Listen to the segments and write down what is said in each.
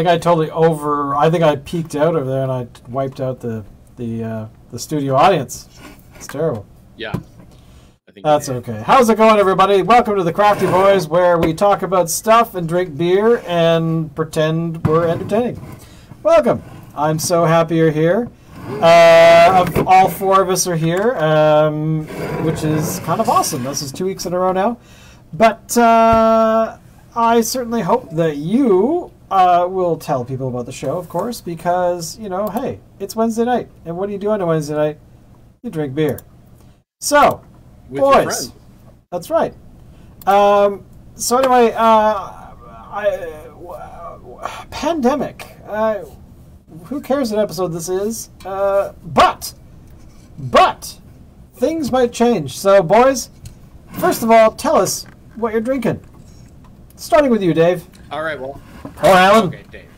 think I totally I think I peeked out over there and I wiped out the studio audience. It's terrible. Yeah. I think That's okay. How's it going, everybody? Welcome to the Crafty Boys, where we talk about stuff and drink beer and pretend we're entertaining. Welcome. I'm so happy you're here. All four of us are here, which is kind of awesome. This is 2 weeks in a row now. But I certainly hope that you will tell people about the show, of course, because, you know, hey, it's Wednesday night. And what do you do on a Wednesday night? You drink beer. So, with your boys, friend. That's right. So anyway, pandemic. Who cares what episode this is? But things might change. So, boys, first of all, tell us what you're drinking. Starting with you, Dave. All right, well. Or Alan. Okay, Dave.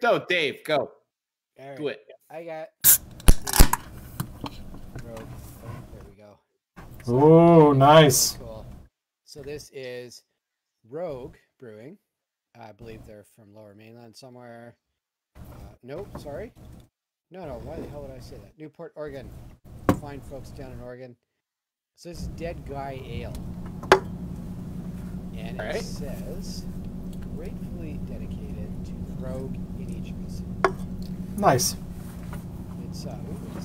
Go, Dave, go. All right. Do it. I got the Rogue. Oh, there we go. So, Ooh, nice. Cool. So this is Rogue Brewing. I believe they're from Lower Mainland somewhere. Nope, sorry. No, why the hell would I say that? Newport, Oregon. Fine folks down in Oregon. So this is Dead Guy Ale. And it says, gratefully dedicated to Rogue in each episode. Nice. It's a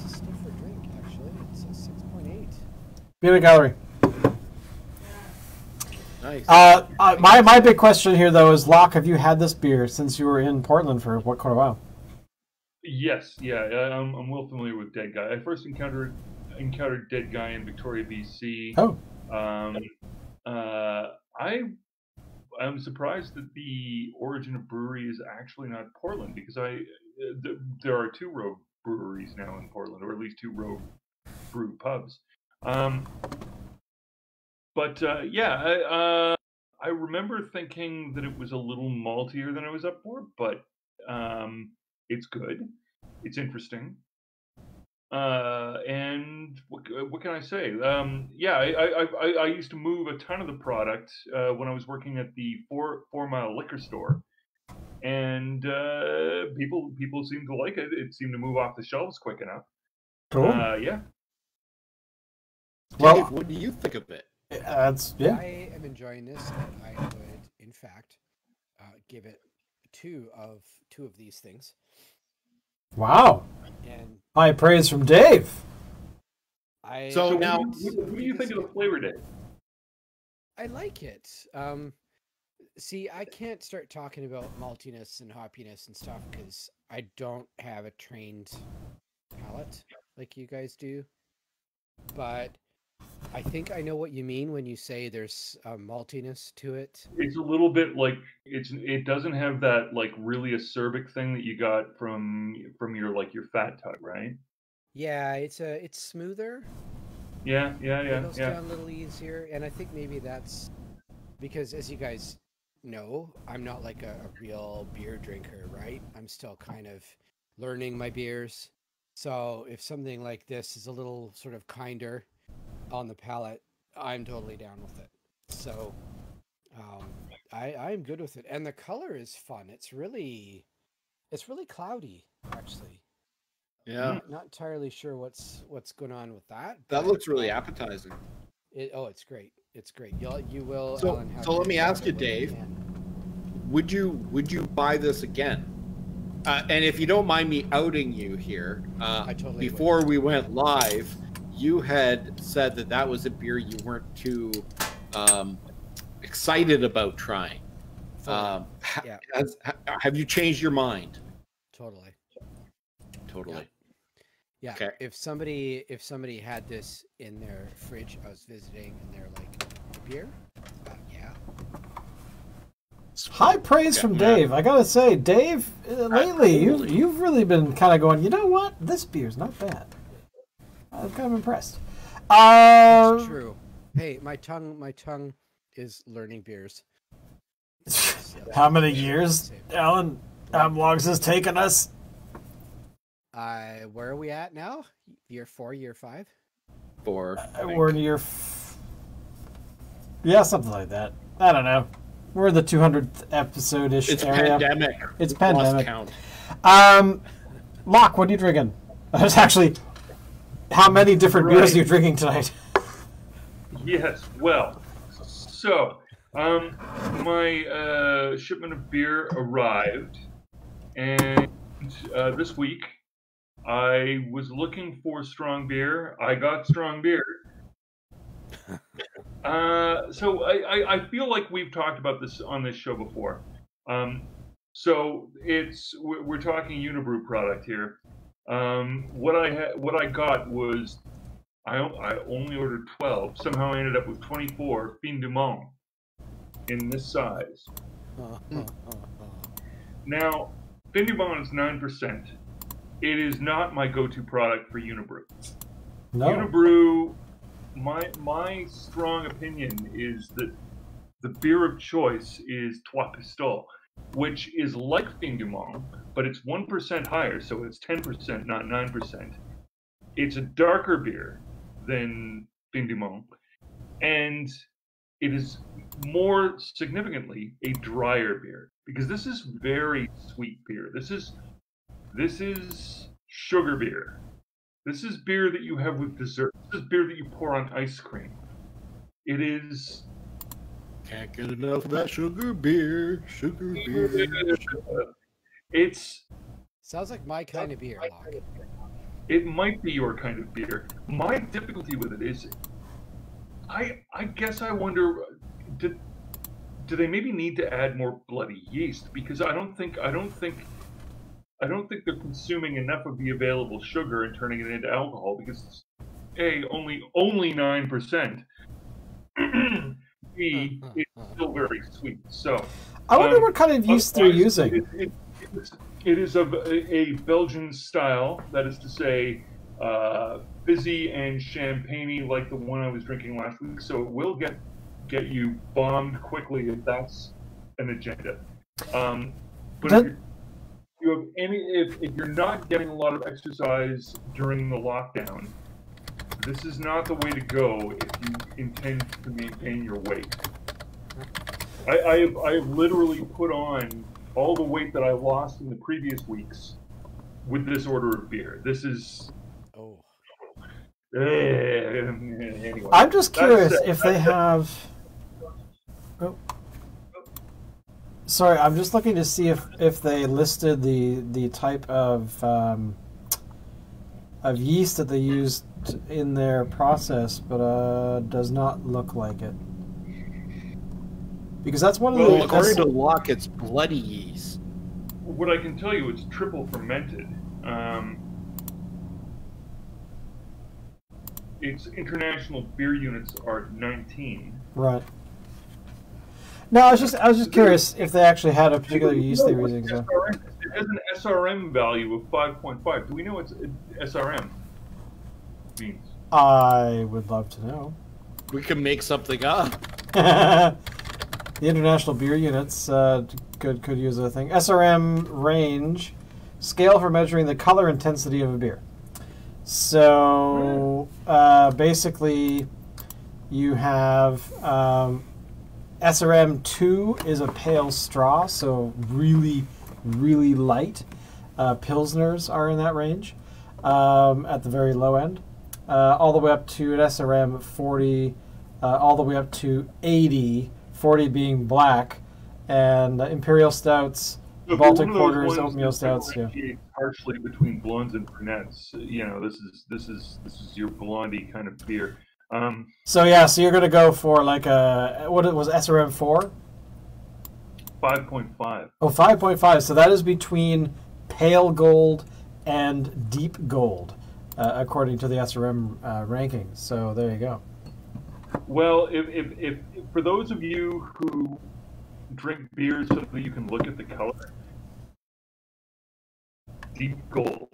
stiffer drink, actually. It's a 6.8. Be in the gallery. Nice. My big question here, though, is, Locke, have you had this beer since you were in Portland for quite a while? Yes, yeah, I'm well familiar with Dead Guy. I first encountered Dead Guy in Victoria, BC. Oh. I'm surprised that the origin of brewery is actually not Portland, because there are two Rogue breweries now in Portland, or at least two Rogue brew pubs. I remember thinking that it was a little maltier than I was up for, but it's good. It's interesting. And what can I say? I used to move a ton of the product when I was working at the 4 Mile liquor store, and people seemed to like it. It seemed to move off the shelves quick enough. Cool. Yeah. Well, Dave, what do you think of it? I am enjoying this, and I would, in fact, give it two of these things. Wow. And high praise from Dave. So now, what do you think of the flavor, Dave? I like it. See, I can't start talking about maltiness and hoppiness and stuff because I don't have a trained palate like you guys do. But I think I know what you mean when you say there's maltiness to it. It's a little bit like it doesn't have that like really acerbic thing that you got from your Fat Tug, right? Yeah, it's smoother. Yeah. It goes down a little easier, and I think maybe that's because, as you guys know, I'm not like a real beer drinker, right? I'm still kind of learning my beers. So if something like this is a little sort of kinder on the palate, I'm totally down with it. So I'm good with it, and the color is fun. It's really cloudy, actually. Yeah, not entirely sure what's going on with that. That looks really appetizing. It's great. It's great. You will. So, Alan, let me ask you, Dave. Would you buy this again? And if you don't mind me outing you here, I totally before we went live, you had said that was a beer you weren't too excited about trying. Yeah. Have you changed your mind? Totally. Yeah. Okay. If somebody had this in their fridge, I was visiting, and they're like, beer? Yeah. High praise from Dave. I gotta say, Dave, lately you've really been kind of going, you know what? This beer's not bad. I'm kind of impressed. It's true. Hey, my tongue is learning beers. How many years, Alan? How long has this taken us? Where are we at now? Year 4, year 5? 4. We're in year... Yeah, something like that. I don't know. We're the 200th episode-ish It's area. pandemic. It's We've lost pandemic. count. Locke, what are you drinking? That's actually, how many different beers are you drinking tonight? Yes, well, so my shipment of beer arrived, and this week I was looking for strong beer. I got strong beer. So I feel like we've talked about this on this show before. So we're talking Unibrew product here. What I got was I only ordered 12. Somehow I ended up with 24 Fin du Monde in this size. Now, Fin du Monde is 9%. It is not my go-to product for Unibrew. No. Unibrew, my strong opinion is that the beer of choice is Trois Pistoles, which is like Fin du Monde, but it's 1% higher, so it's 10%, not 9%. It's a darker beer than Fin du Monde, and it is more significantly a drier beer, because this is very sweet beer. This is sugar beer. This is beer that you have with dessert. This is beer that you pour on ice cream. It is... Can't get enough of that sugar beer. Sugar beer. It's... Sounds like my kind of beer, Locke. It might be your kind of beer. My difficulty with it is, I guess I wonder, do they maybe need to add more bloody yeast? Because I don't think they're consuming enough of the available sugar and turning it into alcohol, because A, only 9%. B, it's still very sweet. So I wonder what kind of yeast they're using. It is of a Belgian style, that is to say, fizzy and champagne-y, like the one I was drinking last week. So it will get you bombed quickly if that's an agenda. But if you're not getting a lot of exercise during the lockdown, this is not the way to go if you intend to maintain your weight. I have literally put on all the weight that I lost in the previous weeks with this order of beer. This is... Oh. Anyway, I'm just curious if they have... Oh. Sorry, I'm just looking to see if they listed the type of yeast that they used in their process, but does not look like it. Because that's one of the... according to Locke, it's bloody yeast. What I can tell you, it's triple fermented. Its international beer units are 19. Right. No, I was just curious if they actually had a particular yeast they were using. So. It has an SRM value of 5.5. Do we know what SRM means? I would love to know. We can make something up. The international beer units could use a thing. SRM range, scale for measuring the color intensity of a beer. So basically, you have SRM 2 is a pale straw, so really, really light. Pilsners are in that range at the very low end, all the way up to an SRM 40, all the way up to 80. 40 being black, and imperial stouts, So Baltic porters, oatmeal stouts. Yeah. Harshly between blondes and brunettes. You know, this is your blondie kind of beer. So yeah, so you're gonna go for like what it was, SRM 4? 5.5. Oh, 5.5. So that is between pale gold and deep gold, according to the SRM rankings. So there you go. Well, if for those of you who drink beers so that you can look at the color, deep gold.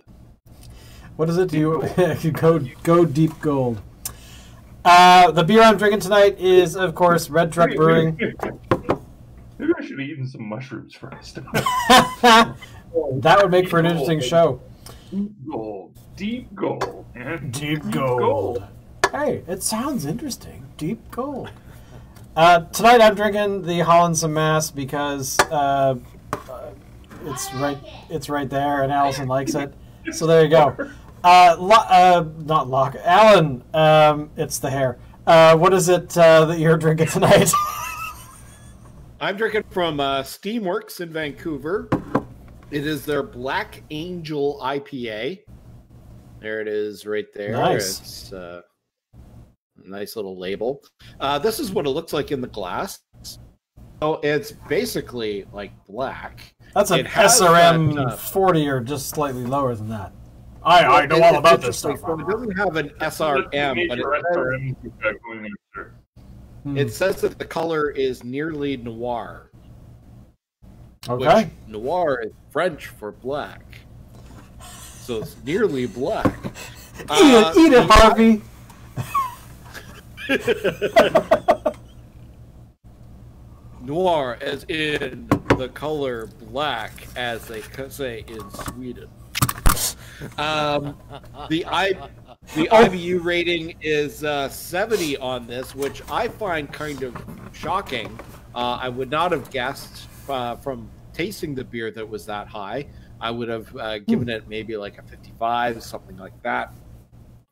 What does it do? You go deep gold. The beer I'm drinking tonight is, of course, Red Truck Brewing. Maybe I should have eaten some mushrooms first. That would make for an interesting show. Deep gold, man. Deep gold. Hey, it sounds interesting. Deep gold. Tonight I'm drinking the Holland Some Mass because it's right there, and Allison likes it. So there you go. Not Locke. Alan, it's the hair. What is it that you're drinking tonight? I'm drinking from Steamworks in Vancouver. It is their Black Angel IPA. There it is right there. Nice. It's a nice little label. This is what it looks like in the glass. So it's basically like black. That's an SRM 40 or just slightly lower than that. I know all about this stuff. So it doesn't have an SRM, but it says that the color is nearly noir. Okay. Which noir is French for black. So it's nearly black. Eat it, Harvey. Noir, as in the color black, as they say in Sweden. The IBU rating is 70 on this, which I find kind of shocking. I would not have guessed from tasting the beer that was that high. I would have given it maybe like a 55, something like that.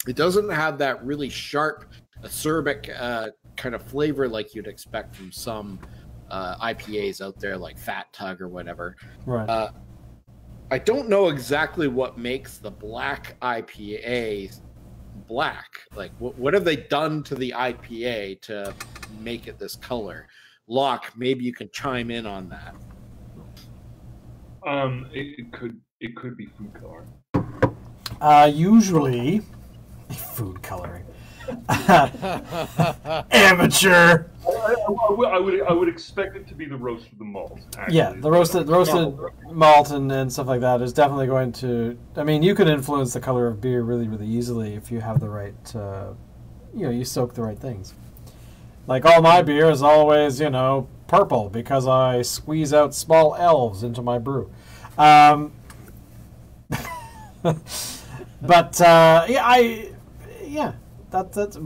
It doesn't have that really sharp, acerbic kind of flavor like you'd expect from some IPAs out there, like Fat Tug or whatever. Right. I don't know exactly what makes the black IPA black. Like, what have they done to the IPA to make it this color? Locke, maybe you can chime in on that. It could be food coloring. Usually, food coloring. Amateur. I would expect it to be the roast of the malt. Actually. Yeah, the roasted malt and stuff like that is definitely going to. I mean, you can influence the color of beer really, really easily if you have the right. You soak the right things. Like all my beer is always, purple because I squeeze out small elves into my brew. But that's.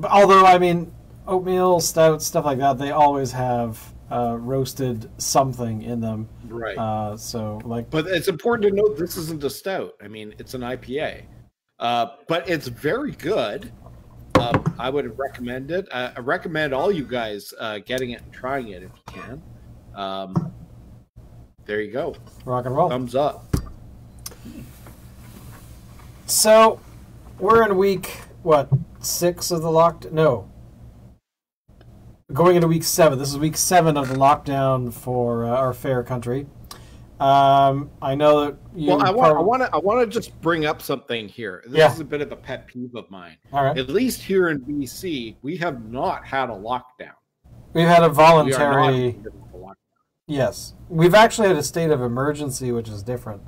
Although I mean, oatmeal, stout, stuff like that, they always have roasted something in them. Right. But it's important to note this isn't a stout. I mean, it's an IPA, but it's very good. I would recommend it. I recommend all you guys getting it and trying it if you can. There you go. Rock and roll. Thumbs up. So, we're in week, 6 of the lockdown? No. Going into week 7. This is week 7 of the lockdown for our fair country. I know that you. Well, I want to just bring up something here. This is a bit of a pet peeve of mine. All right. At least here in BC, we have not had a lockdown. We've had a voluntary. We are not in the middle of a lockdown. Yes, we've actually had a state of emergency, which is different.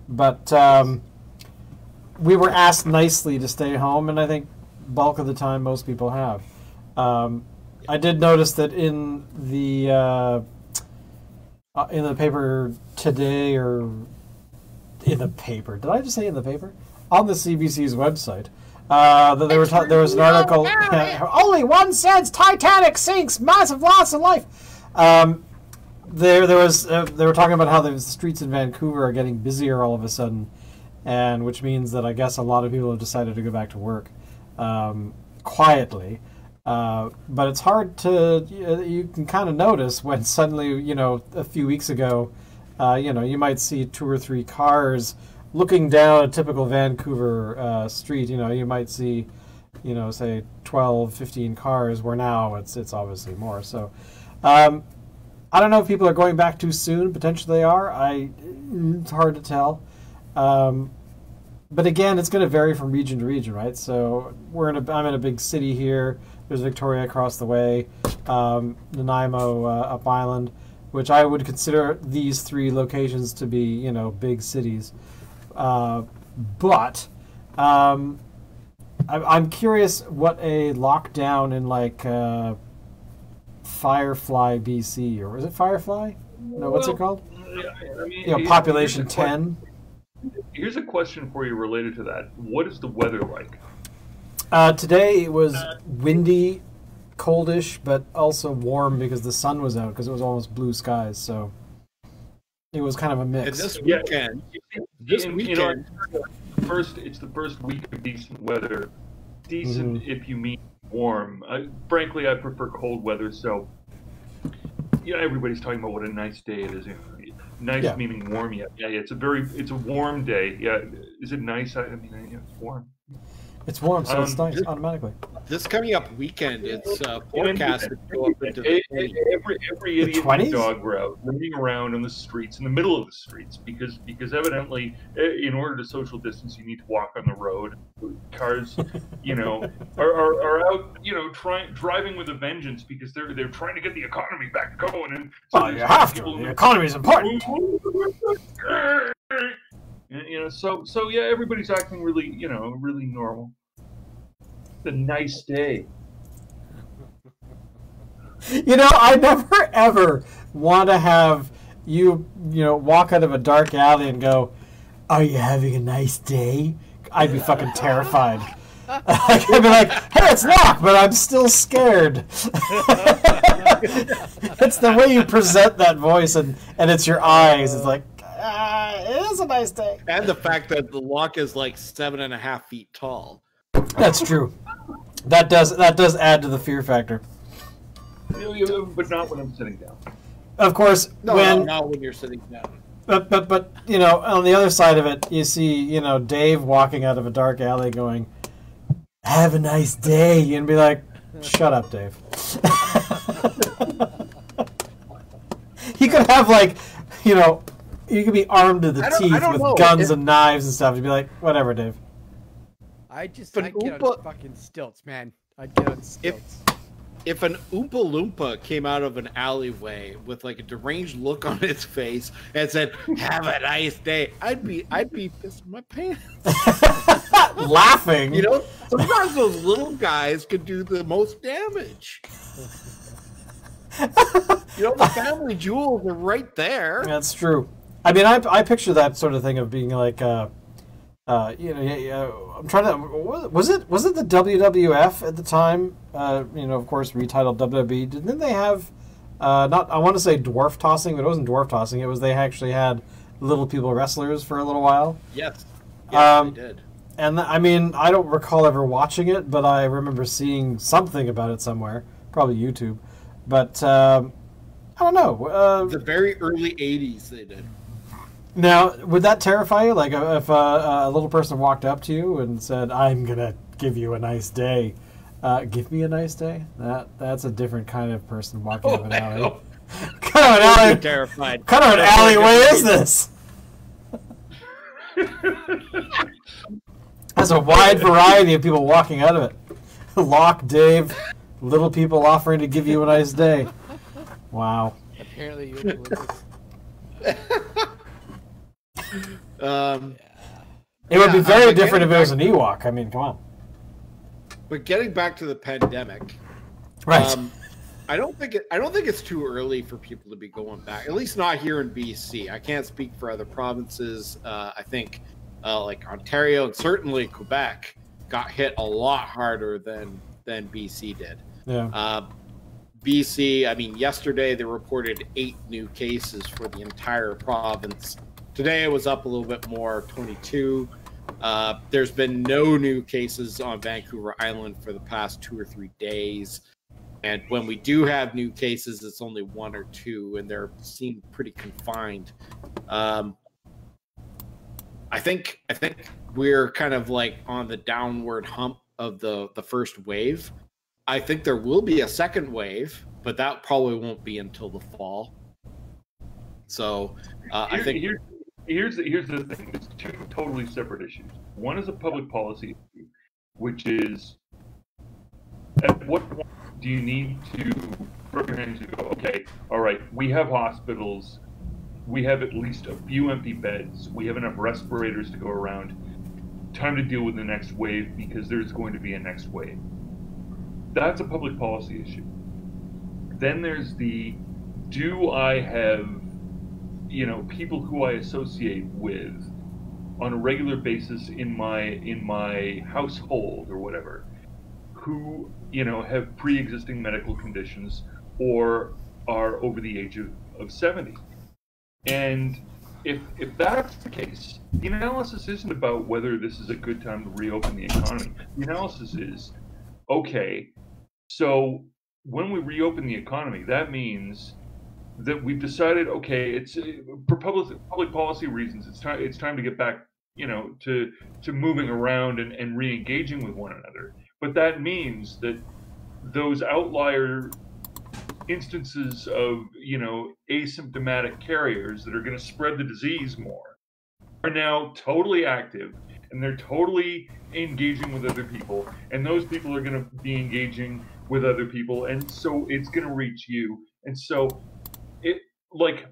But we were asked nicely to stay home, and I think bulk of the time most people have. I did notice that in the paper today, or in the paper. Did I just say in the paper? On the CBC's website, that there was an article. Only 1 cent. Titanic sinks. Massive loss of life. They were talking about how the streets in Vancouver are getting busier all of a sudden, and which means that I guess a lot of people have decided to go back to work quietly. But it's hard to, you can kind of notice when suddenly, a few weeks ago, you might see 2 or 3 cars looking down a typical Vancouver street. You might see, say 12, 15 cars, where now it's obviously more. So I don't know if people are going back too soon. Potentially they are. It's hard to tell. But again, it's going to vary from region to region, right? So I'm in a big city here. There's Victoria across the way, Nanaimo up island, which I would consider these 3 locations to be, big cities. But I'm curious what a lockdown in like Firefly, BC, or was it Firefly? No, what's it called? I mean, population 10. Here's a question for you related to that. What is the weather like? Today it was windy coldish, but also warm because the sun was out because it was almost blue skies. So it was kind of a And mix. this weekend, it's the first week of decent weather. Decent if you mean warm. Frankly, I prefer cold weather. So yeah, everybody's talking about what a nice day it is. Nice meaning warm. Yeah. It's a warm day. Yeah. Is it nice? I mean, it's warm. It's warm, so it's nice automatically. This coming up weekend, it's forecasted to go up into the 20s. Every idiot and dog were out running around on the streets, in the middle of the streets, because evidently, in order to social distance, you need to walk on the road. Cars, are out, driving with a vengeance because they're trying to get the economy back going. And so you have to. The economy is important. So yeah, everybody's acting really, really normal. It's a nice day. I never ever want to have you walk out of a dark alley and go, "Are you having a nice day?" I'd be fucking terrified. I'd be like, "Hey, it's locked, but I'm still scared." It's the way you present that voice, and it's your eyes. It's like, it is a nice day. And the fact that the lock is like 7.5 feet tall. That's true. That does add to the fear factor. But not when I'm sitting down. Of course, not when you're sitting down. But on the other side of it, you see Dave walking out of a dark alley going, "Have a nice day," and be like, "Shut up, Dave." He could have you could be armed to the teeth with guns and knives and stuff. You'd be like, "Whatever, Dave." I'd get on fucking stilts, man. I'd get on stilts. If an Oompa Loompa came out of an alleyway with like a deranged look on its face and said, "Have a nice day," I'd be pissing my pants. Laughing. Sometimes those little guys could do the most damage. The family jewels are right there. That's true. I mean, I picture that sort of thing of being like, I'm trying to. Was it the WWF at the time? Of course, retitled WWE. Didn't they have? I want to say dwarf tossing, but it wasn't dwarf tossing. It was they actually had little people wrestlers for a little while. Yes, they did. And I mean, I don't recall ever watching it, but I remember seeing something about it somewhere, probably YouTube. But I don't know. The very early '80s, they did. Now, would that terrify you? Like, if a little person walked up to you and said, "I'm gonna give you a nice day," give me a nice day. That's a different kind of person walking up an alley. What kind of an alley? Terrified. What kind of an alleyway is this? There's a wide variety of people walking out of it. Locke, Dave, little people offering to give you a nice day. Wow. Apparently, it would be very different if it was an Ewok. I mean, come on. But getting back to the pandemic, right? I don't think it's too early for people to be going back. At least not here in BC. I can't speak for other provinces. I think like Ontario and certainly Quebec got hit a lot harder than BC did. Yeah. BC, I mean, yesterday they reported 8 new cases for the entire province. Today it was up a little bit more, 22. There's been no new cases on Vancouver Island for the past 2 or 3 days. And when we do have new cases, it's only 1 or 2, and they're seem pretty confined. I think we're kind of like on the downward hump of the first wave. I think there will be a second wave, but that probably won't be until the fall. So I think here's the thing. There's 2 totally separate issues. One is a public policy issue, which is at what point do you need to throw your hands and go, okay, all right, we have hospitals, we have at least a few empty beds, we have enough respirators to go around. Time to deal with the next wave because there's going to be a next wave. That's a public policy issue. Then there's do I have, people who I associate with on a regular basis in my household or whatever, who, you know, have pre-existing medical conditions or are over the age of 70. And if that's the case, the analysis isn't about whether this is a good time to reopen the economy. The analysis is, okay, so when we reopen the economy, that means that we've decided, okay, it's for public policy reasons, it's time to get back, you know, to moving around and re-engaging with one another. But that means that those outlier instances of, you know, asymptomatic carriers that are going to spread the disease more are now totally active, and they're totally engaging with other people, and those people are going to be engaging with other people, and so it's going to reach you. And so it, like,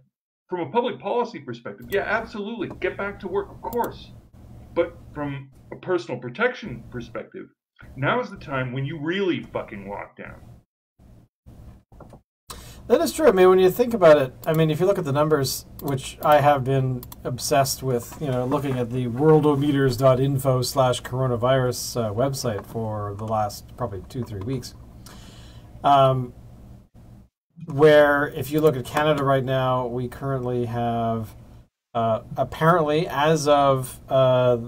from a public policy perspective, yeah, absolutely, get back to work, of course. But from a personal protection perspective, now is the time when you really fucking lock down. That is true. I mean, when you think about it, I mean, if you look at the numbers, which I have been obsessed with, you know, looking at the worldometers.info/coronavirus website for the last probably 2-3 weeks, where if you look at Canada right now, we currently have, apparently, as of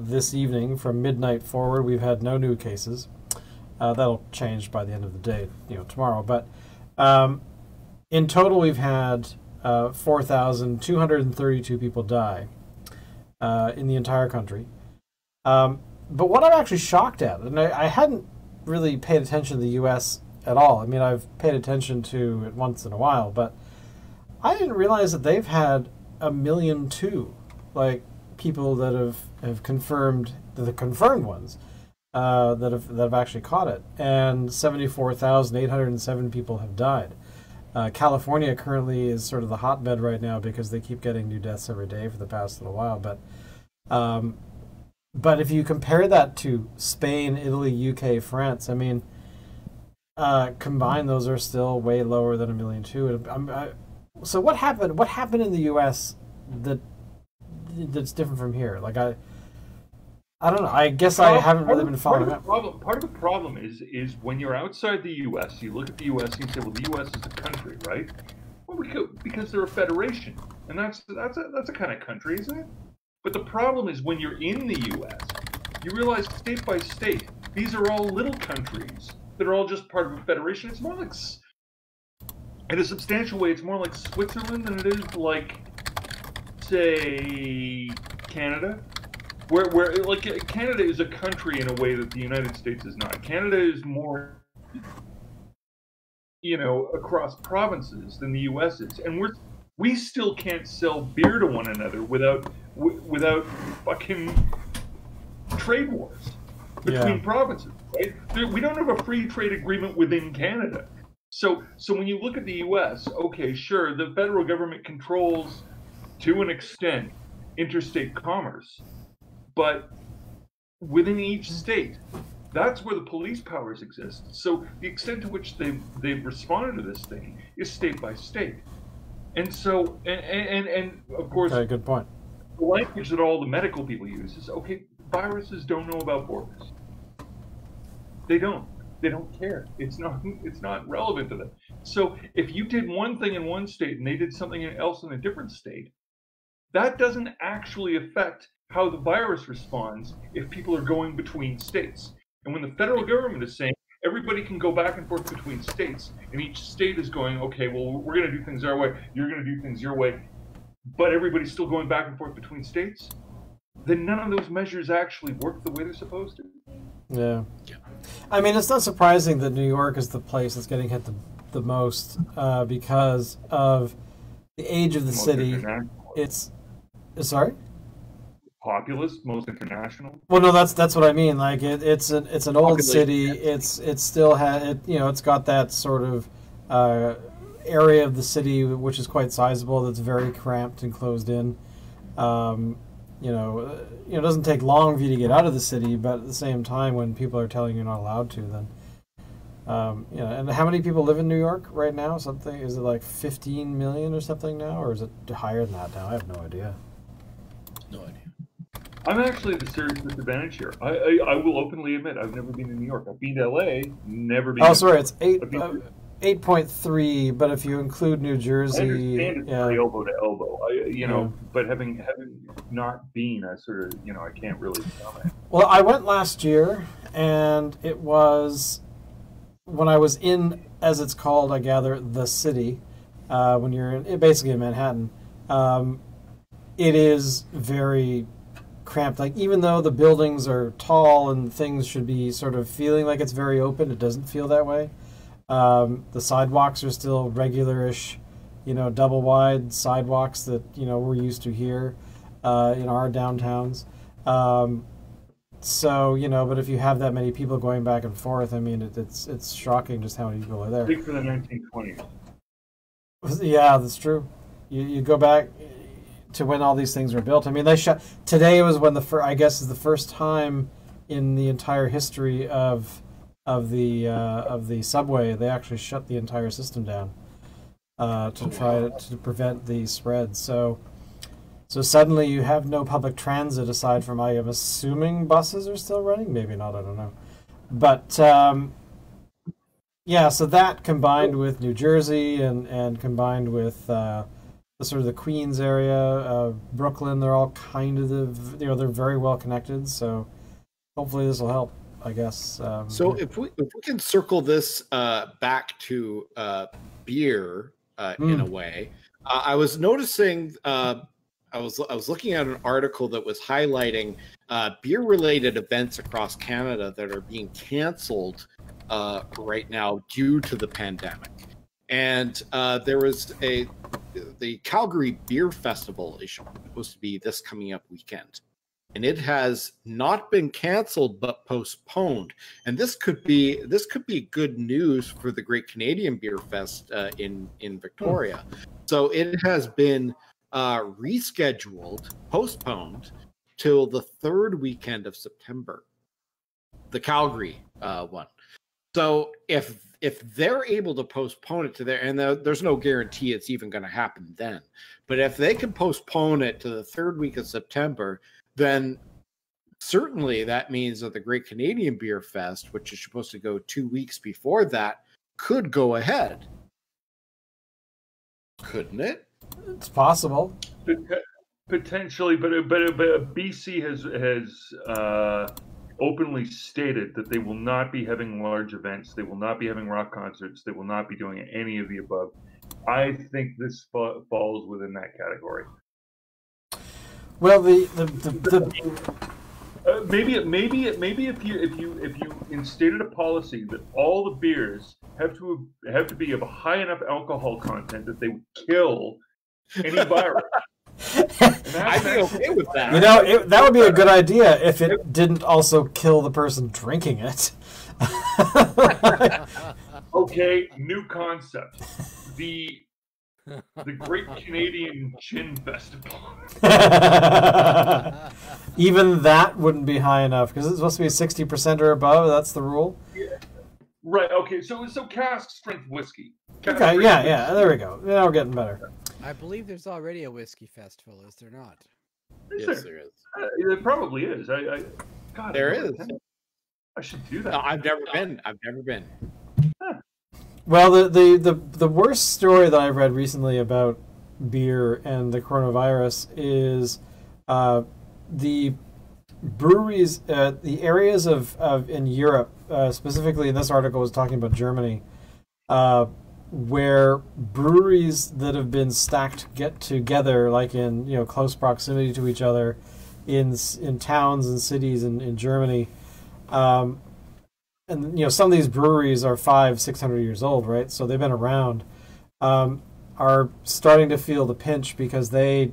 this evening, from midnight forward, we've had no new cases. That'll change by the end of the day, you know, tomorrow. But in total, we've had 4,232 people die in the entire country. But what I'm actually shocked at, and I hadn't really paid attention to the U.S. at all. I mean, I've paid attention to it once in a while, but I didn't realize that they've had 1.2 million, like, people that have confirmed, the confirmed ones, that have actually caught it, and 74,807 people have died. California currently is sort of the hotbed right now because they keep getting new deaths every day for the past little while. But if you compare that to Spain, Italy, UK, France, I mean, combined, those are still way lower than 1.2 million. So what happened? What happened in the U.S. that's different from here? Like I don't know. I guess I haven't really been following up. Part of the problem is when you're outside the U.S., you look at the U.S. and you say, well, the U.S. is a country, right? Well, because they're a federation, and that's a kind of country, isn't it? But the problem is when you're in the U.S., you realize state by state, these are all little countries that are all just part of a federation. It's more like, in a substantial way, it's more like Switzerland than it is like, say, Canada. Where like Canada is a country in a way that the United States is not. Canada is more, you know, across provinces than the U.S. is, and we still can't sell beer to one another without fucking trade wars between provinces. Right? We don't have a free trade agreement within Canada. So when you look at the U.S., okay, sure, the federal government controls, to an extent, interstate commerce. But within each state, that's where the police powers exist. So the extent to which they've responded to this thing is state by state. And so, and of course, okay, good point. The language that all the medical people use is, okay, viruses don't know about borders. They don't care. It's not relevant to them. So if you did one thing in one state and they did something else in a different state, that doesn't actually affect how the virus responds if people are going between states. And when the federal government is saying everybody can go back and forth between states, and each state is going, okay, well, we're going to do things our way, you're going to do things your way, but everybody's still going back and forth between states, then none of those measures actually work the way they're supposed to. Yeah. I mean, it's not surprising that New York is the place that's getting hit the most because of the age of the city. It's... Sorry? Populous, most international. Well, no, that's what I mean. Like it's an old city. It's still it's got that sort of area of the city which is quite sizable. That's very cramped and closed in. It doesn't take long for you to get out of the city, but at the same time, when people are telling you you're not allowed to, then And how many people live in New York right now? Is it like 15 million or something now, or is it higher than that now? I have no idea. No idea. I'm actually at a serious disadvantage here. I will openly admit I've never been to New York. I've been to LA, never been. Oh, sorry, it's 8.3, but if you include New Jersey, I understand it's pretty elbow to elbow. But having not been, I sort of, I can't really comment. Well, I went last year, and it was when I was in, as it's called, I gather, the city. When you're basically in Manhattan, it is very cramped. Like, even though the buildings are tall and things should be sort of feeling like it's very open, it doesn't feel that way. The sidewalks are still regular-ish, double wide sidewalks that we're used to here in our downtowns. But if you have that many people going back and forth, I mean, it's shocking just how many people are there. Speak for the 1920s. Yeah, that's true. You go back to when all these things were built. I mean, today was when I guess is the first time in the entire history of the subway they actually shut the entire system down to try to prevent the spread. So suddenly you have no public transit aside from, I am assuming, buses are still running. Maybe not. I don't know. But yeah, so that combined with New Jersey and combined with the sort of the Queens area, Brooklyn, they're all kind of they're very well connected. So hopefully this will help, I guess. So if we can circle this back to beer in a way, I was noticing. I was looking at an article that was highlighting beer-related events across Canada that are being canceled right now due to the pandemic. And there was the Calgary Beer Festival is supposed to be this coming up weekend. And it has not been canceled but postponed. And this could be good news for the Great Canadian Beer Fest in Victoria. So it has been rescheduled, postponed till the third weekend of September. The Calgary one. So if they're able to postpone it to there, and there's no guarantee it's even going to happen then, but if they can postpone it to the third week of September, then certainly that means that the Great Canadian Beer Fest, which is supposed to go 2 weeks before that, could go ahead. Couldn't it? It's possible. Potentially, but BC has openly stated that they will not be having large events. They will not be having rock concerts. They will not be doing any of the above. I think this falls within that category. Well, maybe if you instated a policy that all the beers have to be of a high enough alcohol content that they would kill any virus. I'd be okay with that. That would be a good idea if it didn't also kill the person drinking it. Okay, new concept. The Great Canadian Gin Festival. Even that wouldn't be high enough because it's supposed to be 60% or above. That's the rule. Yeah. Right. Okay. So cask strength whiskey. Okay. Yeah. There we go. Now we're getting better. I believe there's already a whiskey festival, is there not? Yes, there is. There probably is. God, there is. I should do that. No, I've never been. Huh. Well, the worst story that I've read recently about beer and the coronavirus is the breweries, the areas of in Europe, specifically in this article was talking about Germany, where breweries that have been stacked get together, like in close proximity to each other, in towns and cities in Germany, and some of these breweries are 500-600 years old, right? So they've been around, are starting to feel the pinch because they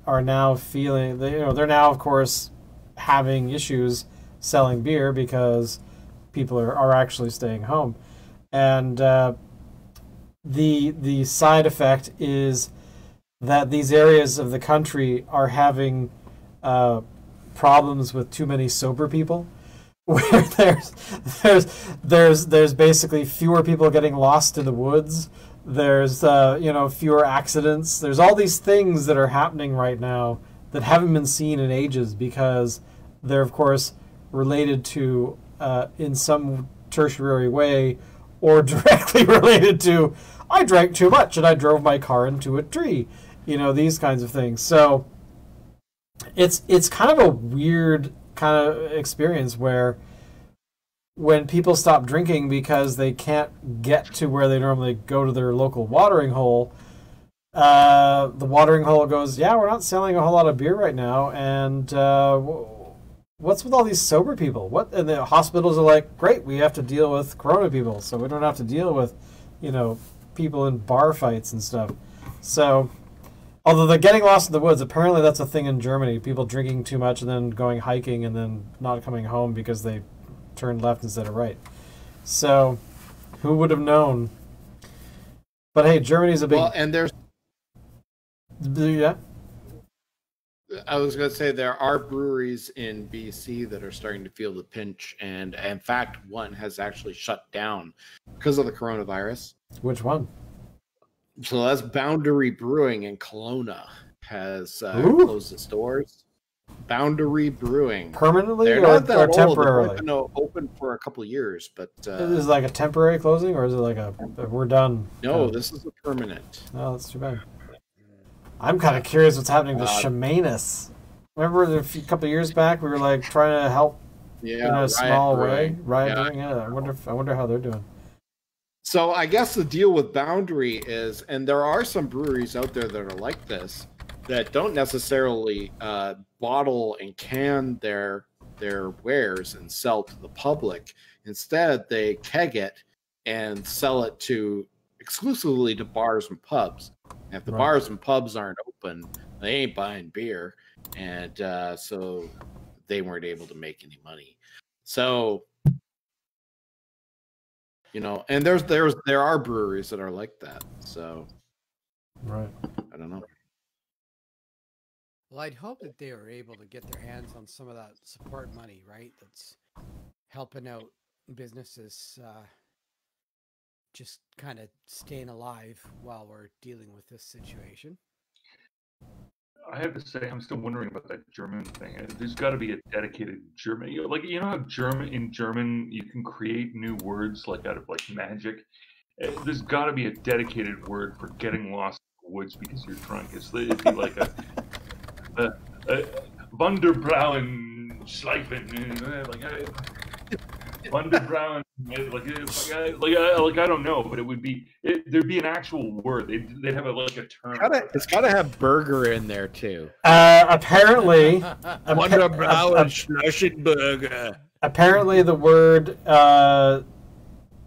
are now feeling they're now of course having issues selling beer because people are actually staying home, and the side effect is that these areas of the country are having problems with too many sober people, where there's basically fewer people getting lost in the woods. There's fewer accidents. There's all these things that are happening right now that haven't been seen in ages because they're, of course, related to, in some tertiary way, or directly related to, I drank too much and I drove my car into a tree. These kinds of things. So it's kind of a weird kind of experience where when people stop drinking because they can't get to where they normally go to their local watering hole, the watering hole goes, yeah, we're not selling a whole lot of beer right now, and what's with all these sober people? And the hospitals are like, great, we have to deal with corona people, so we don't have to deal with, people in bar fights and stuff. So, although they're getting lost in the woods, apparently that's a thing in Germany. People drinking too much and then going hiking and then not coming home because they turned left instead of right. So, who would have known? But hey, Germany's a big... Well, and there's... Yeah? I was going to say there are breweries in BC that are starting to feel the pinch, and in fact, one has actually shut down because of the coronavirus. Which one? So that's Boundary Brewing in Kelowna has closed its doors. Boundary Brewing. Permanently They're or not that old. temporarily? They've been open for a couple of years, but is it like a temporary closing, or is it like a we're done? No, this is a permanent. Oh, that's too bad. I'm kind of curious what's happening to Shamanus. Remember a couple of years back we were like trying to help in a small way? Riot Brewing, yeah. I wonder how they're doing. So I guess the deal with Boundary is, and there are some breweries out there that are like this, that don't necessarily bottle and can their wares and sell to the public. Instead, they keg it and sell it exclusively to bars and pubs. And if the bars and pubs aren't open, they ain't buying beer, and so they weren't able to make any money. So, and there are breweries that are like that. So, right, I don't know. Well, I'd hope that they were able to get their hands on some of that support money, right? That's helping out businesses just kind of staying alive while we're dealing with this situation. I have to say, I'm still wondering about that German thing. There's got to be a dedicated German, how in German you can create new words like out of like magic. There's got to be a dedicated word for getting lost in the woods because you're drunk. It'd be like a Wunderbrauen Schleifen, Wunderbrauen, like I don't know, but it would be there'd be an actual word. They'd have a term. It's got to have burger in there too. Apparently, Wunderbrauen Schleichenburger. Apparently, the word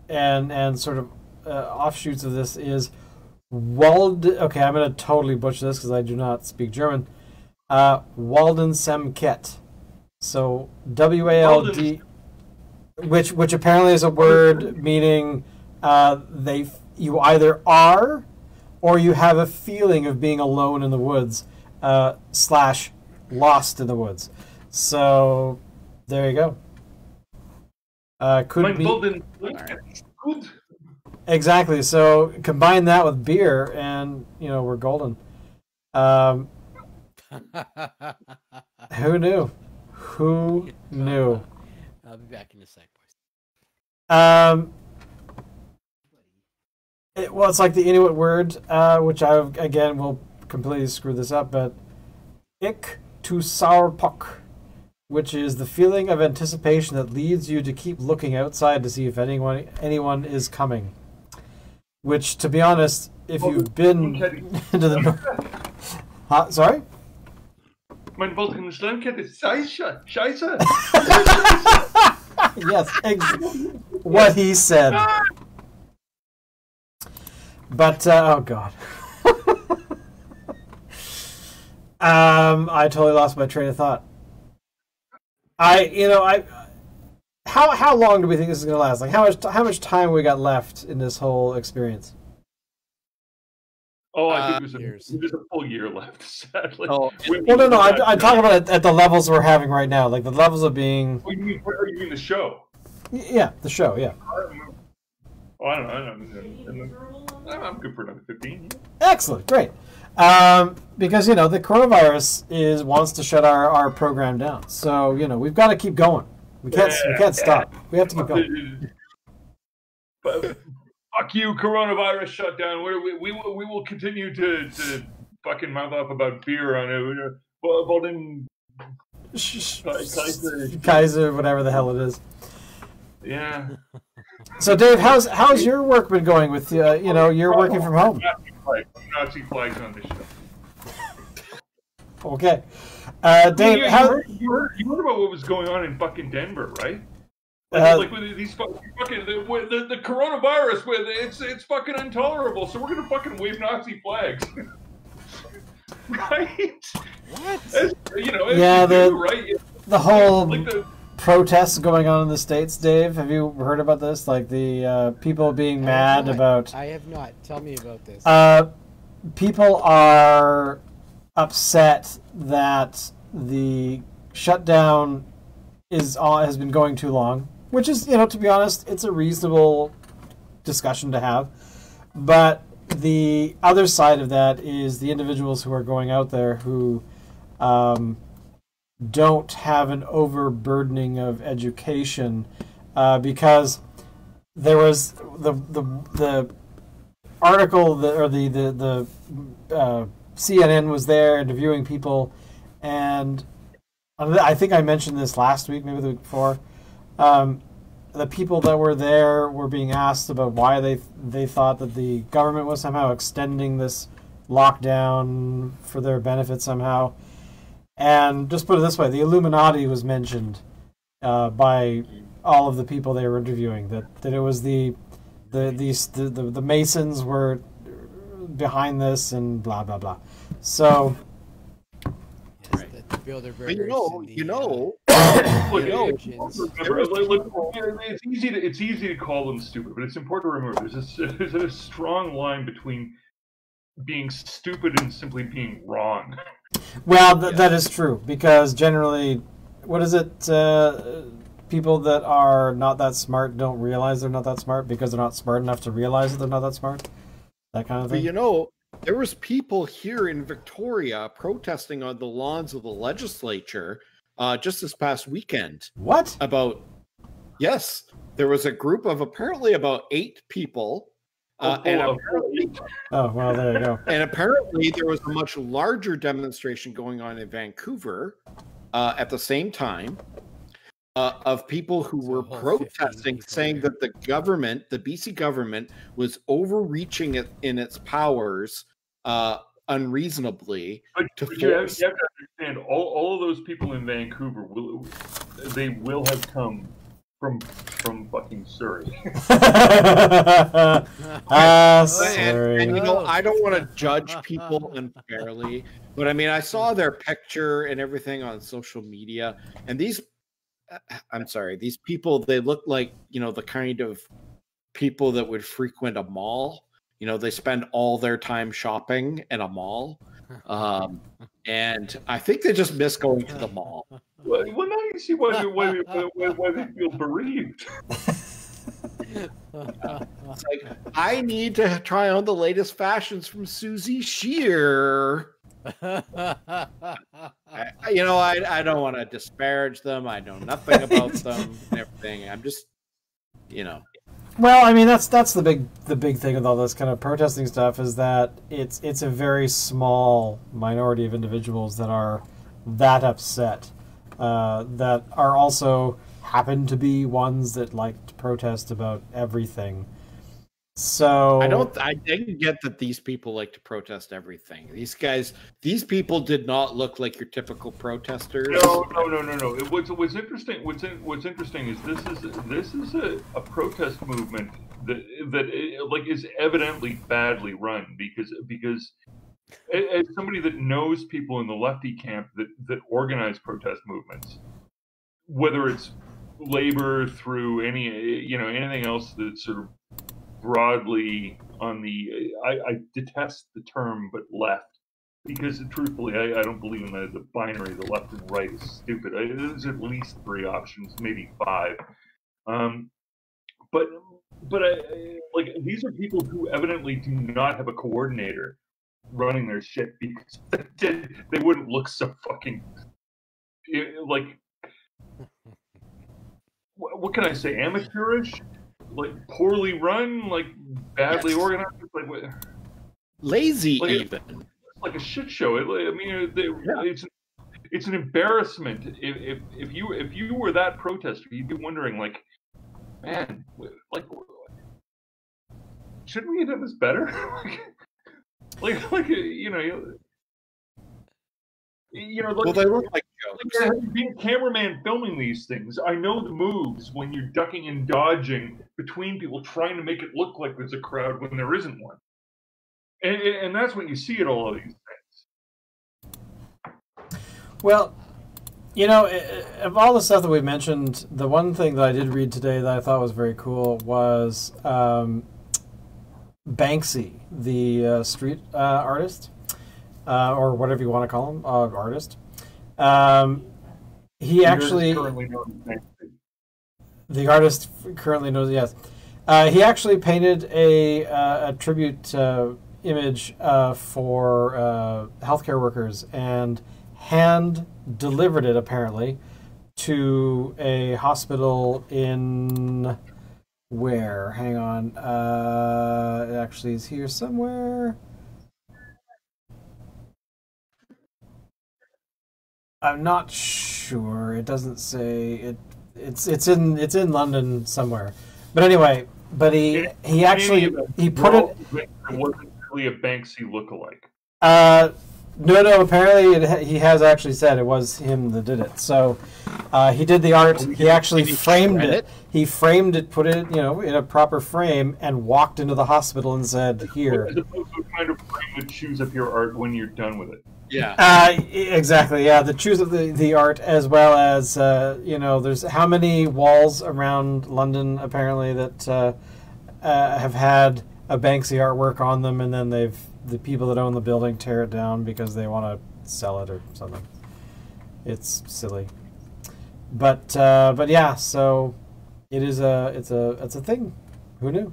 and sort of offshoots of this is Wald. Okay, I'm going to totally butcher this because I do not speak German. Waldensemket. So WALD, which apparently is a word meaning you either are or you have a feeling of being alone in the woods / lost in the woods. So there you go. Could be exactly. So combine that with beer, and we're golden. Who knew? Who knew? I'll be back in a sec, boys. It's like the Inuit word, which I again will completely screw this up, but ik to saurpok, which is the feeling of anticipation that leads you to keep looking outside to see if anyone is coming. Which, to be honest, if you've been into the north, sorry. Mein Wolkenschleimkette ist Scheiße. Yes, what he said. But oh god, I totally lost my train of thought. How long do we think this is going to last? Like how much time we got left in this whole experience? Oh, I think there's a full year left, sadly. Oh, well, no, I'm talking about it at the levels we're having right now, like the levels of being... Oh, you mean the show? Yeah, the show, yeah. Oh, I don't know. I'm good for another 15. Excellent, great. Because the coronavirus wants to shut our program down. So we've got to keep going. We can't stop. We have to keep going. But fuck you, coronavirus shutdown. We will continue to fucking mouth off about beer on it. Bolden Kaiser, whatever the hell it is. Yeah. So Dave, how's your work been going with you're working from home? Nazi flags on this show. Okay. Dave, you heard about what was going on in fucking Denver, right? Like with these fucking the coronavirus, it's fucking intolerable. So we're gonna fucking wave Nazi flags, right? What? The whole protests going on in the States. Dave, have you heard about this? Like the people being mad about. I have not. Tell me about this. People are upset that the shutdown has been going too long, which is, to be honest, it's a reasonable discussion to have. But the other side of that is the individuals who are going out there who don't have an overburdening of education, because there was the article the CNN was there interviewing people, and I think I mentioned this last week, maybe the week before. The people that were there were being asked about why they thought that the government was somehow extending this lockdown for their benefit somehow. And just put it this way, the Illuminati was mentioned by all of the people they were interviewing, that it was the Masons were behind this and blah blah blah. So it's easy to call them stupid, but it's important to remember there's a strong line between being stupid and simply being wrong. Well, that is true, because generally, what is it? People that are not that smart don't realize they're not that smart because they're not smart enough to realize that they're not that smart. That kind of thing. But there was people here in Victoria protesting on the lawns of the legislature just this past weekend. What? Yes, there was a group of apparently about 8 people. Well, there you go. And apparently there was a much larger demonstration going on in Vancouver at the same time of people who were protesting, saying that the BC government, was overreaching in its powers unreasonably. But you have to understand, all of those people in Vancouver will have come from fucking Surrey. Surrey. And I don't want to judge people unfairly, but I mean, I saw their picture and everything on social media, and these people, they look like, the kind of people that would frequent a mall. They spend all their time shopping in a mall. And I think they just miss going to the mall. Well, now you see why they feel bereaved. It's like, I need to try on the latest fashions from Susie Shear. I don't want to disparage them. I know nothing about them and everything. I'm just, Well, I mean, that's the big thing with all this kind of protesting stuff, is that it's a very small minority of individuals that are that upset, that are also happen to be ones that like to protest about everything. So I didn't get that these people like to protest everything. These people did not look like your typical protesters. No. What's interesting is this is a protest movement that is evidently badly run, because as somebody that knows people in the lefty camp that organize protest movements, whether it's labor through anything else that's sort of broadly on the I detest the term, but left, because truthfully I don't believe in the binary, the left and right is stupid. There's at least 3 options, maybe 5. but like these are people who evidently do not have a coordinator running their shit because they wouldn't look so fucking like. What can I say? Amateurish, like poorly run, like badly organized, like what? Lazy, Like even like a shit show. I mean, it's an embarrassment. If you were that protester, you'd be wondering, like, man, like, shouldn't we have done this better? like well, they look like jokes. Like, being a cameraman filming these things, I know the moves when you're ducking and dodging between people, trying to make it look like there's a crowd when there isn't one. And that's when you see it all of these things. Well, you know, of all the stuff that we mentioned, the one thing that I did read today that I thought was very cool was Banksy, the street artist, or whatever you want to call him, artist. He actually, the artist currently knows, yes. He actually painted a tribute image for healthcare workers and hand delivered it apparently to a hospital in where? Hang on. It actually is here somewhere. I'm not sure. It doesn't say it. It's in London somewhere. But anyway, but he actually put it. It wasn't really a Banksy lookalike. No. Apparently, he has actually said it was him that did it. So he did the art. He actually framed it. He framed it, put it, in a proper frame, and walked into the hospital and said, "Here." As opposed to a kind of frame that chews up your art when you're done with it. Yeah. Exactly. Yeah, the choose of the art, as well as there's how many walls around London apparently that have had a Banksy artwork on them, and then the people that own the building tear it down because they want to sell it or something. It's silly, but yeah. So it is it's a thing. Who knew?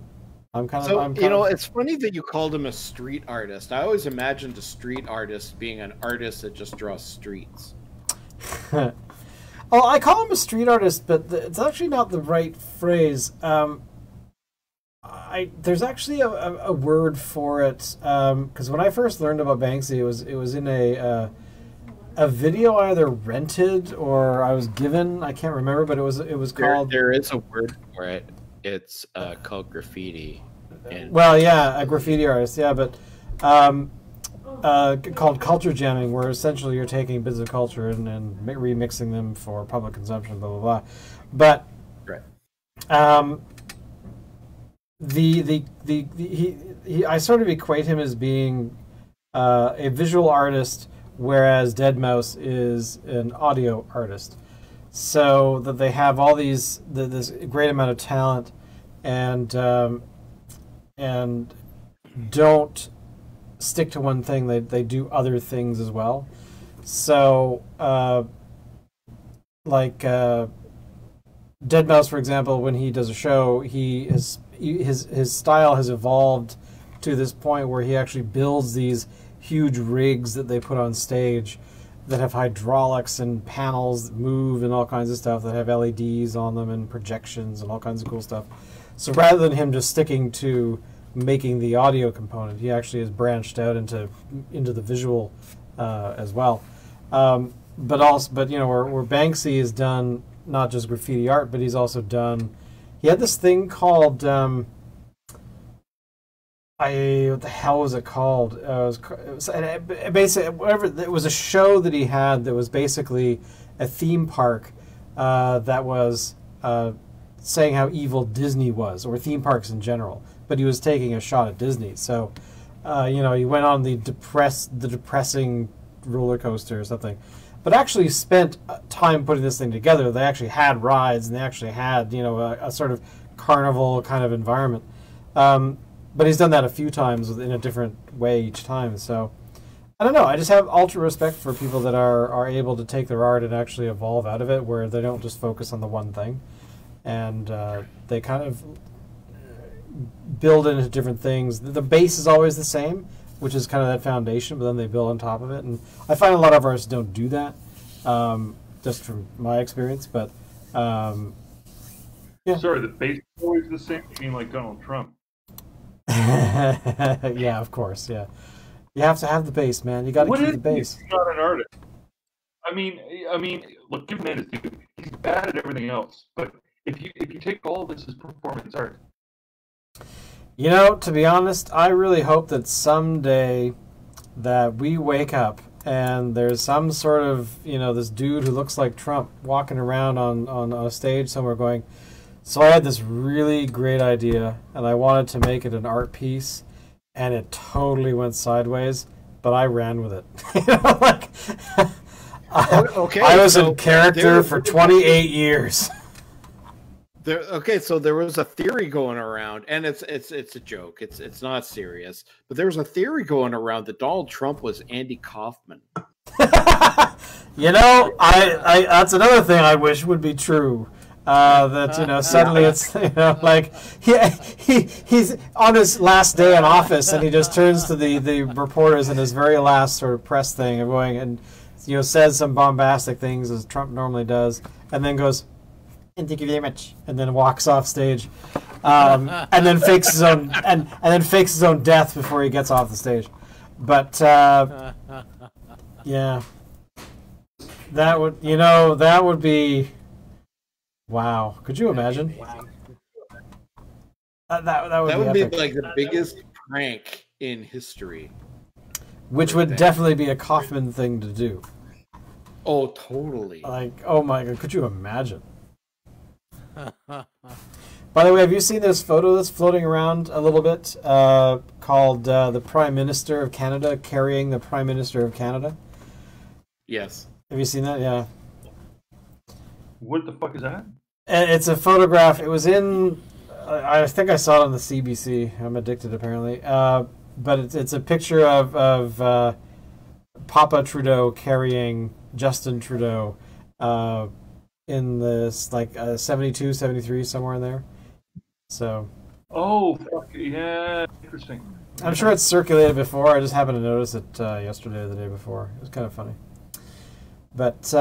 It's funny that you called him a street artist. I always imagined a street artist being an artist that just draws streets. Well, I call him a street artist, but it's actually not the right phrase. There's actually a word for it, because when I first learned about Banksy, it was in a video I either rented or I was given. I can't remember, but it was called. There is a word for it. It's called graffiti. Well, yeah, a graffiti artist, yeah, but called culture jamming, where essentially you're taking bits of culture and remixing them for public consumption, blah blah blah. But right. I sort of equate him as being a visual artist, whereas Deadmau5 is an audio artist. So that they have all this great amount of talent, and don't stick to one thing. They do other things as well. So like Deadmau5, for example, when he does a show, his style has evolved to this point where he actually builds these huge rigs that they put on stage that have hydraulics and panels that move and all kinds of stuff, that have LEDs on them and projections and all kinds of cool stuff. So rather than him just sticking to making the audio component, he actually has branched out into the visual as well. But where Banksy has done not just graffiti art, but he's also done. He had this thing called what the hell was it called? It was basically whatever. It was a show that he had that was basically a theme park that was saying how evil Disney was, or theme parks in general. But he was taking a shot at Disney. So he went on the depressing roller coaster or something. But actually spent time putting this thing together. They actually had rides, and they actually had a sort of carnival kind of environment. But he's done that a few times in a different way each time. So I don't know. I just have ultra respect for people that are able to take their art and actually evolve out of it, where they don't just focus on the one thing. and they kind of build into different things. The base is always the same, which is kind of that foundation, but then they build on top of it. And I find a lot of artists don't do that, just from my experience. But yeah. Sorry, the base is always the same. You mean like Donald Trump? Yeah, of course. Yeah, you have to have the base, man. You got to keep the base. He's not an artist. I mean, look, give man his due. He's bad at everything else. But if you take all this as performance art, you know, to be honest, I really hope that someday that we wake up and there's some sort of, you know, this dude who looks like Trump walking around on a stage somewhere going, so I had this really great idea and I wanted to make it an art piece and it totally went sideways, but I ran with it. You know, like, Okay, I was in character for 28 years. So there was a theory going around, and it's a joke. It's not serious, but there was a theory going around that Donald Trump was Andy Kaufman. You know, I that's another thing I wish would be true. That, you know, suddenly it's, you know, like he's on his last day in office and he just turns to the reporters in his very last sort of press thing and going and, you know, says some bombastic things as Trump normally does, and then goes, and thank you very much, and then walks off stage, and then fakes his own and then fakes his own death before he gets off the stage. But yeah, that would be, wow. Could you imagine? That would be like the biggest prank in history. Which would definitely be a Kaufman thing to do. Oh, totally. Like, oh my God, could you imagine? By the way, have you seen this photo that's floating around a little bit called the Prime Minister of Canada carrying the Prime Minister of Canada? Yes. Have you seen that? Yeah. what the fuck is that? And it's a photograph. It was in, I think I saw it on the CBC. I'm addicted, apparently. But it's a picture of Papa Trudeau carrying Justin Trudeau in this, like, 72, 73, somewhere in there. So. Oh, fuck, yeah, interesting. I'm sure it's circulated before. I just happened to notice it yesterday or the day before. It was kind of funny. But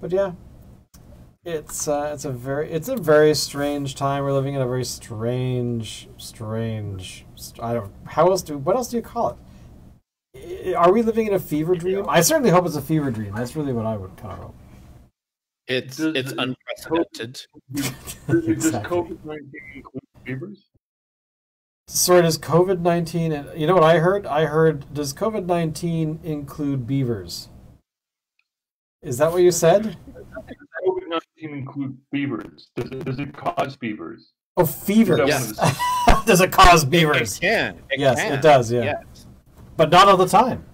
yeah, it's a very strange time we're living in. A very strange. What else do you call it? Are we living in a fever dream? I certainly hope it's a fever dream. That's really what I would kind of hope. It's unprecedented. Does COVID-19 include fevers? Sorry, does COVID-19... You know what I heard? I heard, does COVID-19 include beavers? Is that what you said? Does COVID-19 include fevers? Does it cause fevers? Oh, fevers. Yes. Does it cause beavers? It can. Yes, can. it does, yeah. Yes. But not all the time.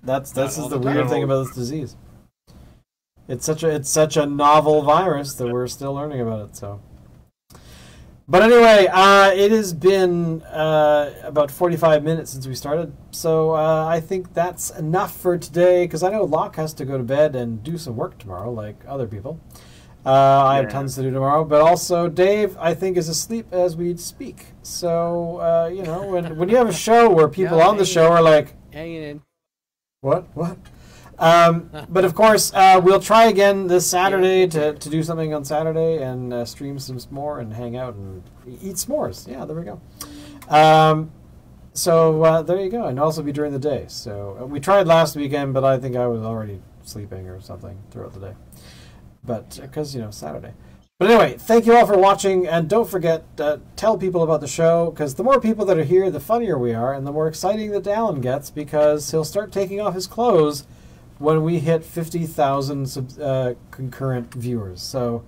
This is all the the weird time. thing about this disease. It's such a novel virus that we're still learning about it, so... But anyway, it has been about 45 minutes since we started, so I think that's enough for today, because I know Locke has to go to bed and do some work tomorrow, like other people. I have tons to do tomorrow, but also Dave, I think, is asleep as we speak. So, you know, when you have a show where people on the show are like... Hanging in. What? But of course, we'll try again this Saturday to do something on Saturday and stream some s'more and hang out and eat s'mores. Yeah, there we go. So there you go, and also be during the day. So we tried last weekend, but I think I was already sleeping or something throughout the day. But because, you know, Saturday. But anyway, thank you all for watching, and don't forget, tell people about the show, because the more people that are here, the funnier we are, and the more exciting that Alan gets, because he'll start taking off his clothes when we hit 50,000 concurrent viewers. So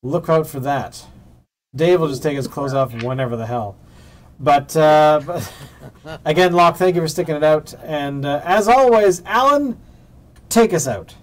look out for that. Dave will just take his clothes off whenever the hell. But again, Locke, thank you for sticking it out. And as always, Alan, take us out.